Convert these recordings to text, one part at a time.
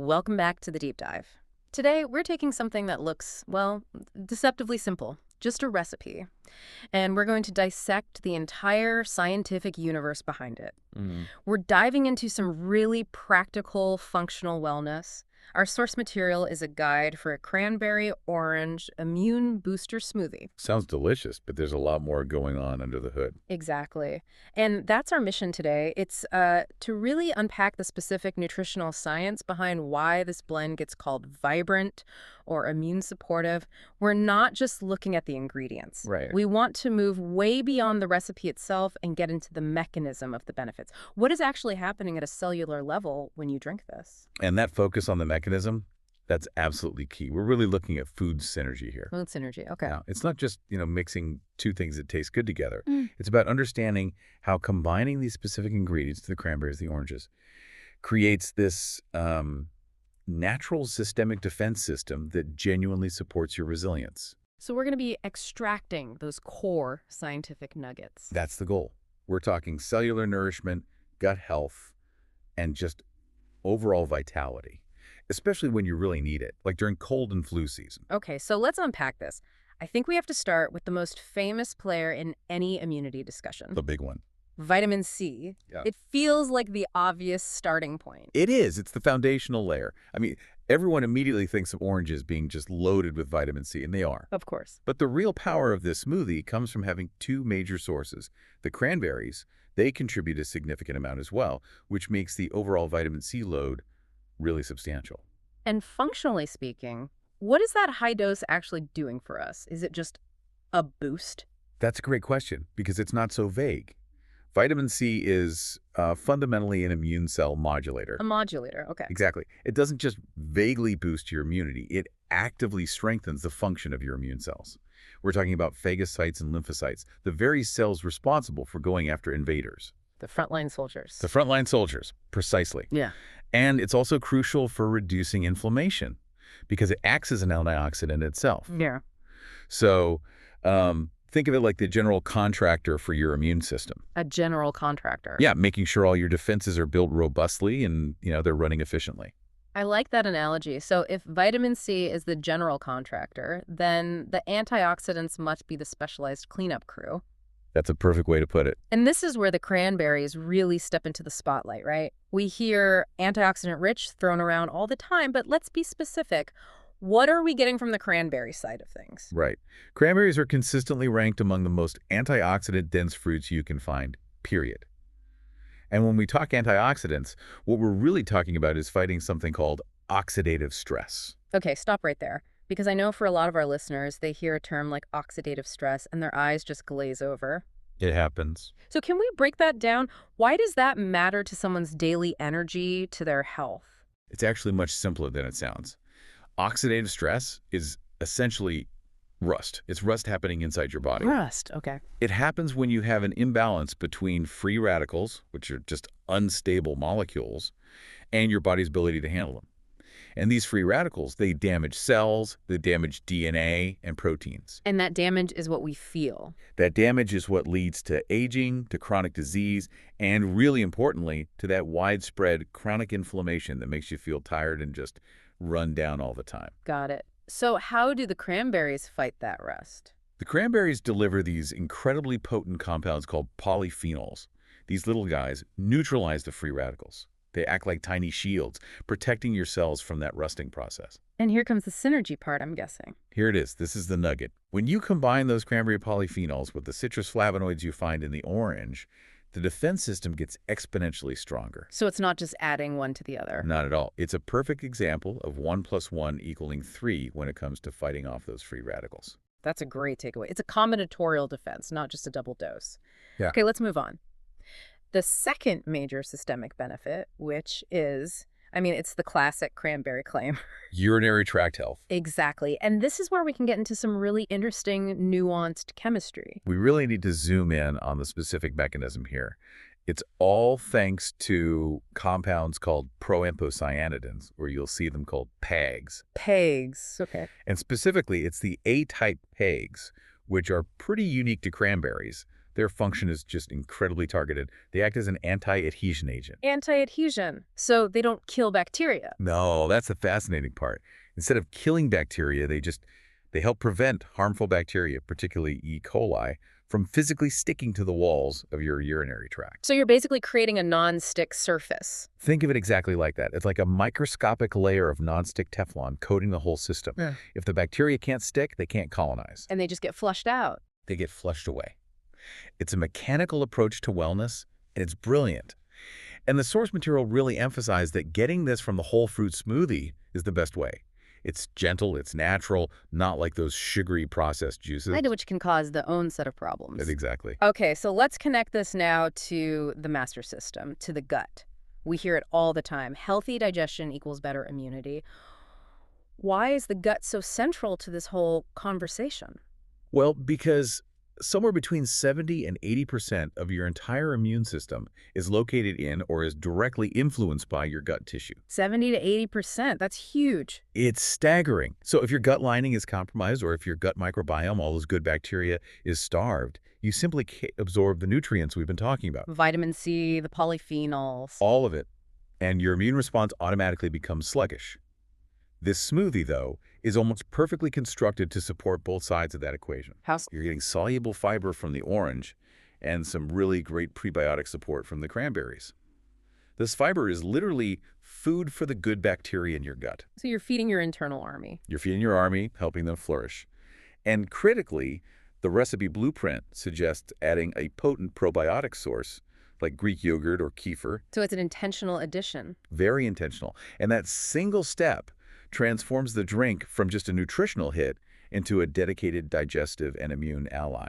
Welcome back to the deep dive. Today, we're taking something that looks, well, deceptively simple, just a recipe. And we're going to dissect the entire scientific universe behind it. We're diving into some really practical, functional wellness. Our source material is a guide for a cranberry orange immune booster smoothie. Sounds delicious, but there's a lot more going on under the hood. Exactly. And that's our mission today. It's to really unpack the specific nutritional science behind why this blend gets called vibrant or immune supportive. We're not just looking at the ingredients. Right. We want to move way beyond the recipe itself and get into the mechanism of the benefits. What is actually happening at a cellular level when you drink this? And that focus on the mechanism, that's absolutely key. We're really looking at food synergy here. Food synergy, okay. Now, it's not just, mixing two things that taste good together. It's about understanding how combining these specific ingredients, the cranberries, the oranges, creates this natural systemic defense system that genuinely supports your resilience. So we're going to be extracting those core scientific nuggets. That's the goal. We're talking cellular nourishment, gut health, and just overall vitality, especially when you really need it, like during cold and flu season. Okay, so let's unpack this. I think we have to start with the most famous player in any immunity discussion. The big one. Vitamin C. Yeah. It feels like the obvious starting point. It is. It's the foundational layer. I mean, everyone immediately thinks of oranges being just loaded with vitamin C, and they are. Of course. But the real power of this smoothie comes from having two major sources. The cranberries, they contribute a significant amount as well, which makes the overall vitamin C load really substantial. And functionally speaking, what is that high dose actually doing for us? Is it just a boost? That's a great question because it's not so vague. Vitamin C is fundamentally an immune cell modulator. A modulator, okay. Exactly. It doesn't just vaguely boost your immunity. It actively strengthens the function of your immune cells. We're talking about phagocytes and lymphocytes, the very cells responsible for going after invaders. The frontline soldiers. The frontline soldiers, precisely. Yeah. And it's also crucial for reducing inflammation because it acts as an antioxidant itself. Yeah. So think of it like the general contractor for your immune system. A general contractor. Yeah, making sure all your defenses are built robustly and, they're running efficiently. I like that analogy. So if vitamin C is the general contractor, then the antioxidants must be the specialized cleanup crew. That's a perfect way to put it. And this is where the cranberries really step into the spotlight, right? We hear antioxidant-rich thrown around all the time, but let's be specific. What are we getting from the cranberry side of things? Right. Cranberries are consistently ranked among the most antioxidant-dense fruits you can find, period. And when we talk antioxidants, what we're really talking about is fighting something called oxidative stress. Okay, stop right there. Because I know for a lot of our listeners, they hear a term like oxidative stress and their eyes just glaze over. It happens. So can we break that down? Why does that matter to someone's daily energy, to their health? It's actually much simpler than it sounds. Oxidative stress is essentially rust. It's rust happening inside your body. Rust, okay. It happens when you have an imbalance between free radicals, which are just unstable molecules, and your body's ability to handle them. And these free radicals, they damage cells, they damage DNA and proteins. And that damage is what we feel. That damage is what leads to aging, to chronic disease, and really importantly, to that widespread chronic inflammation that makes you feel tired and just run down all the time. Got it. So how do the cranberries fight that rust? The cranberries deliver these incredibly potent compounds called polyphenols. These little guys neutralize the free radicals. They act like tiny shields, protecting your cells from that rusting process. And here comes the synergy part, I'm guessing. Here it is. This is the nugget. When you combine those cranberry polyphenols with the citrus flavonoids you find in the orange, the defense system gets exponentially stronger. So it's not just adding one to the other. Not at all. It's a perfect example of 1 + 1 = 3 when it comes to fighting off those free radicals. That's a great takeaway. It's a combinatorial defense, not just a double dose. Yeah. Okay, let's move on. The second major systemic benefit, which is, it's the classic cranberry claim. Urinary tract health. Exactly. And this is where we can get into some really interesting, nuanced chemistry. We really need to zoom in on the specific mechanism here. It's all thanks to compounds called proanthocyanidins, or you'll see them called PEGs. PEGs, okay. And specifically, it's the A-type PEGs, which are pretty unique to cranberries, Their function is just incredibly targeted. They act as an anti-adhesion agent. Anti-adhesion, so they don't kill bacteria. No, that's the fascinating part. Instead of killing bacteria, they help prevent harmful bacteria, particularly E. coli, from physically sticking to the walls of your urinary tract. So you're basically creating a non-stick surface. Think of it exactly like that. It's like a microscopic layer of nonstick Teflon coating the whole system. Yeah. If the bacteria can't stick, they can't colonize. And they just get flushed out. They get flushed away. It's a mechanical approach to wellness, and it's brilliant. And the source material really emphasized that getting this from the whole fruit smoothie is the best way. It's gentle, it's natural, not like those sugary processed juices. Which can cause their own set of problems. Exactly. Okay, so let's connect this now to the master system, to the gut. We hear it all the time. Healthy digestion equals better immunity. Why is the gut so central to this whole conversation? Well, because somewhere between 70 and 80% of your entire immune system is located in or is directly influenced by your gut tissue. 70 to 80%, that's huge. It's staggering. So if your gut lining is compromised or if your gut microbiome, all those good bacteria, is starved, you simply can't absorb the nutrients we've been talking about. Vitamin C, the polyphenols. All of it. And your immune response automatically becomes sluggish. This smoothie, though, is almost perfectly constructed to support both sides of that equation. You're getting soluble fiber from the orange and some really great prebiotic support from the cranberries. This fiber is literally food for the good bacteria in your gut. So you're feeding your internal army. You're feeding your army, helping them flourish. And critically, the recipe blueprint suggests adding a potent probiotic source like Greek yogurt or kefir. So it's an intentional addition. Very intentional. And that single step transforms the drink from just a nutritional hit into a dedicated digestive and immune ally.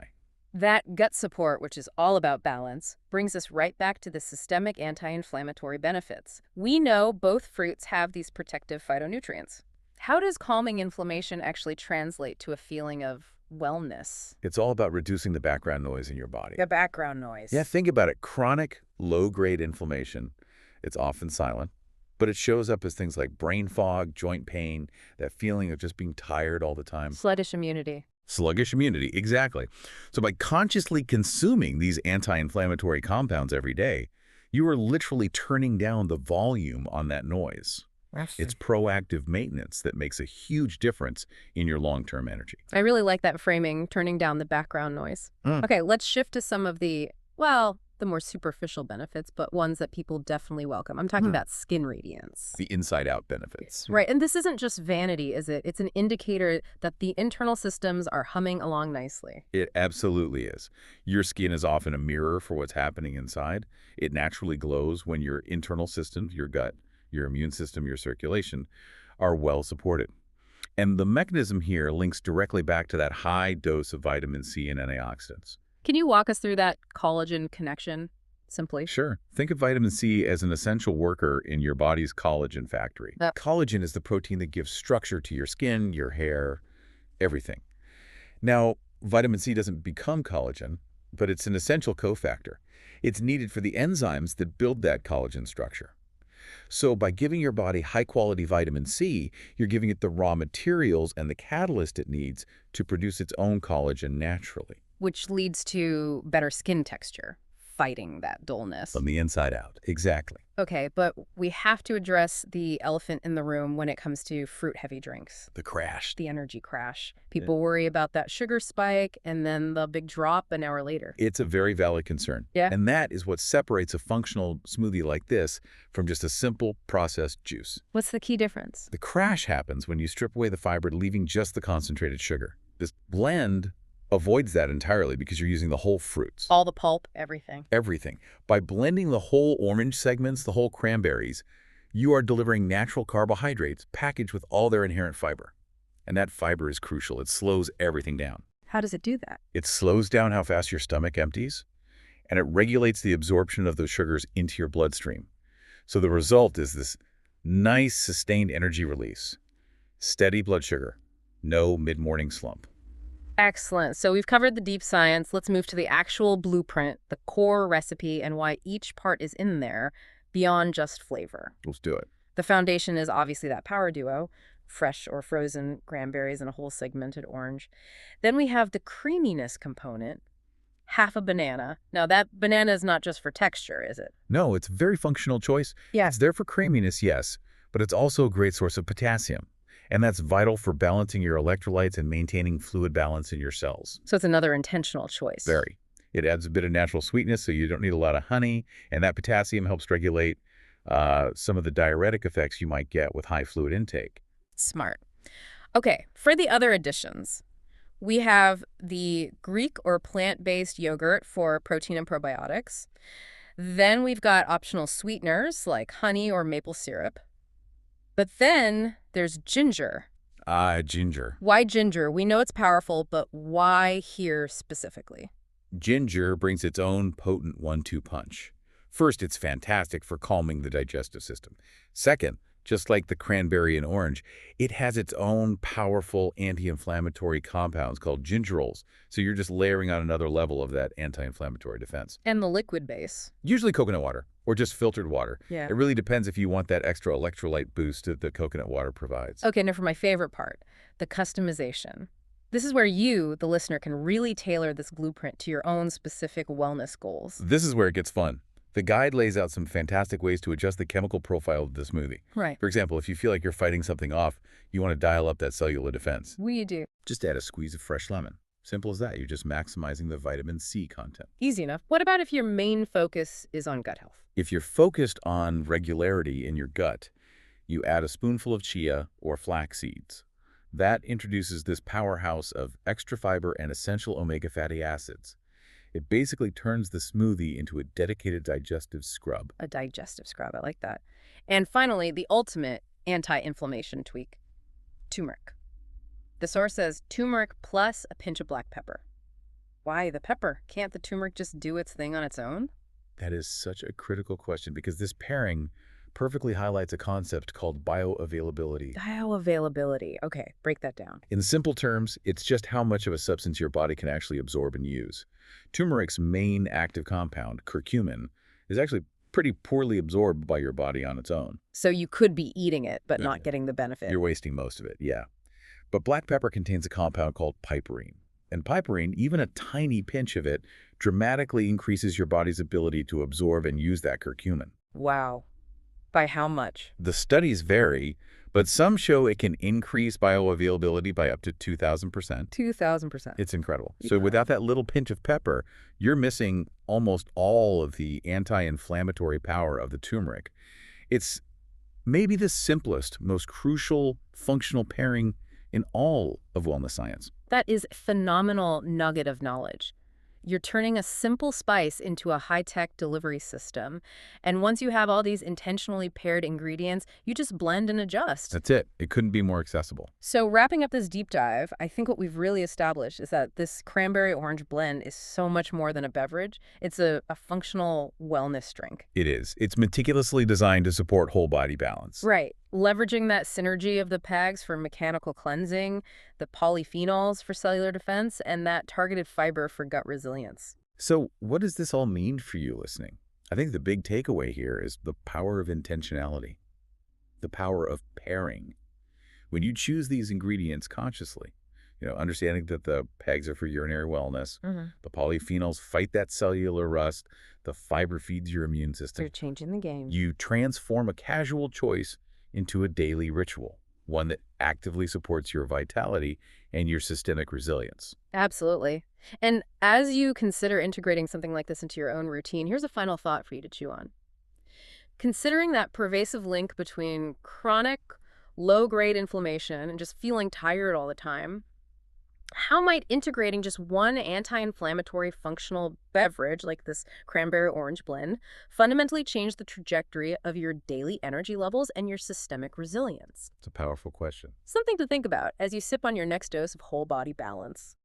That gut support, which is all about balance, brings us right back to the systemic anti-inflammatory benefits. We know both fruits have these protective phytonutrients. How does calming inflammation actually translate to a feeling of wellness? It's all about reducing the background noise in your body. The background noise. Yeah, think about it. Chronic, low-grade inflammation, it's often silent, but it shows up as things like brain fog, joint pain, that feeling of just being tired all the time. Sluggish immunity. Sluggish immunity, exactly. So by consciously consuming these anti-inflammatory compounds every day, you are literally turning down the volume on that noise. It's proactive maintenance that makes a huge difference in your long-term energy. I really like that framing, turning down the background noise. Okay, let's shift to some of the more superficial benefits, but ones that people definitely welcome. I'm talking about skin radiance. The inside-out benefits. Right, and this isn't just vanity, is it? It's an indicator that the internal systems are humming along nicely. It absolutely is. Your skin is often a mirror for what's happening inside. It naturally glows when your internal systems, your gut, your immune system, your circulation, are well supported. And the mechanism here links directly back to that high dose of vitamin C and antioxidants. Can you walk us through that collagen connection, simply? Sure. Think of vitamin C as an essential worker in your body's collagen factory. Collagen is the protein that gives structure to your skin, your hair, everything. Now, vitamin C doesn't become collagen, but it's an essential cofactor. It's needed for the enzymes that build that collagen structure. So by giving your body high-quality vitamin C, you're giving it the raw materials and the catalyst it needs to produce its own collagen naturally. Which leads to better skin texture, fighting that dullness. From the inside out, exactly. Okay, but we have to address the elephant in the room when it comes to fruit-heavy drinks. The crash. The energy crash. People worry about that sugar spike and then the big drop an hour later. It's a very valid concern. Yeah. And that is what separates a functional smoothie like this from just a simple processed juice. What's the key difference? The crash happens when you strip away the fiber, leaving just the concentrated sugar. This blend avoids that entirely because you're using the whole fruits. All the pulp, everything. Everything. By blending the whole orange segments, the whole cranberries, you are delivering natural carbohydrates packaged with all their inherent fiber. And that fiber is crucial. It slows everything down. How does it do that? It slows down how fast your stomach empties, and it regulates the absorption of those sugars into your bloodstream. So the result is this nice, sustained energy release. Steady blood sugar. No mid-morning slump. Excellent. So we've covered the deep science. Let's move to the actual blueprint, the core recipe, and why each part is in there beyond just flavor. Let's do it. The foundation is obviously that power duo, fresh or frozen cranberries and a whole segmented orange. Then we have the creaminess component. half a banana. Now, that banana is not just for texture, is it? No, it's a very functional choice. Yeah. It's there for creaminess, yes, but it's also a great source of potassium. And that's vital for balancing your electrolytes and maintaining fluid balance in your cells. So it's another intentional choice. Very. It adds a bit of natural sweetness, so you don't need a lot of honey, and that potassium helps regulate some of the diuretic effects you might get with high fluid intake. Smart. Okay, for the other additions, we have the Greek or plant-based yogurt for protein and probiotics. Then we've got optional sweeteners like honey or maple syrup. But then there's ginger. Ginger. Why ginger? We know it's powerful, but why here specifically? Ginger brings its own potent 1-2 punch. First, it's fantastic for calming the digestive system. Second, just like the cranberry and orange, it has its own powerful anti-inflammatory compounds called gingerols. So you're just layering on another level of that anti-inflammatory defense. And the liquid base. Usually coconut water or just filtered water. Yeah. It really depends if you want that extra electrolyte boost that the coconut water provides. Okay, now for my favorite part, the customization. This is where you, the listener, can really tailor this blueprint to your own specific wellness goals. This is where it gets fun. The guide lays out some fantastic ways to adjust the chemical profile of the smoothie. Right. For example, if you feel like you're fighting something off, you want to dial up that cellular defense. We do. Just add a squeeze of fresh lemon. Simple as that. You're just maximizing the vitamin C content. Easy enough. What about if your main focus is on gut health? If you're focused on regularity in your gut, you add a spoonful of chia or flax seeds. That introduces this powerhouse of extra fiber and essential omega fatty acids. It basically turns the smoothie into a dedicated digestive scrub. A digestive scrub. I like that. And finally, the ultimate anti-inflammation tweak, turmeric. The source says turmeric plus a pinch of black pepper. Why the pepper? Can't the turmeric just do its thing on its own? That is such a critical question because this pairing perfectly highlights a concept called bioavailability. Bioavailability. Okay, break that down. In simple terms, it's just how much of a substance your body can actually absorb and use. Turmeric's main active compound, curcumin, is actually pretty poorly absorbed by your body on its own. So you could be eating it, but not getting the benefit. You're wasting most of it, yeah. But black pepper contains a compound called piperine. And piperine, even a tiny pinch of it, dramatically increases your body's ability to absorb and use that curcumin. Wow. By how much? The studies vary, but some show it can increase bioavailability by up to 2,000%. 2,000%. It's incredible. So without that little pinch of pepper, you're missing almost all of the anti-inflammatory power of the turmeric. It's maybe the simplest, most crucial functional pairing in all of wellness science. That is a phenomenal nugget of knowledge. You're turning a simple spice into a high-tech delivery system. And once you have all these intentionally paired ingredients, you just blend and adjust. That's it. It couldn't be more accessible. So wrapping up this deep dive, I think what we've really established is that this cranberry orange blend is so much more than a beverage. It's a functional wellness drink. It is. It's meticulously designed to support whole body balance. Right. Leveraging that synergy of the PAGs for mechanical cleansing, the polyphenols for cellular defense, and that targeted fiber for gut resilience. So what does this all mean for you listening? I think the big takeaway here is the power of intentionality, the power of pairing. When you choose these ingredients consciously, understanding that the PAGs are for urinary wellness, the polyphenols fight that cellular rust, the fiber feeds your immune system. They're changing the game. You transform a casual choice into a daily ritual, one that actively supports your vitality and your systemic resilience. Absolutely. And as you consider integrating something like this into your own routine, here's a final thought for you to chew on. Considering that pervasive link between chronic, low-grade inflammation and just feeling tired all the time, how might integrating just one anti-inflammatory functional beverage like this cranberry orange blend fundamentally change the trajectory of your daily energy levels and your systemic resilience? It's a powerful question. Something to think about as you sip on your next dose of whole body balance.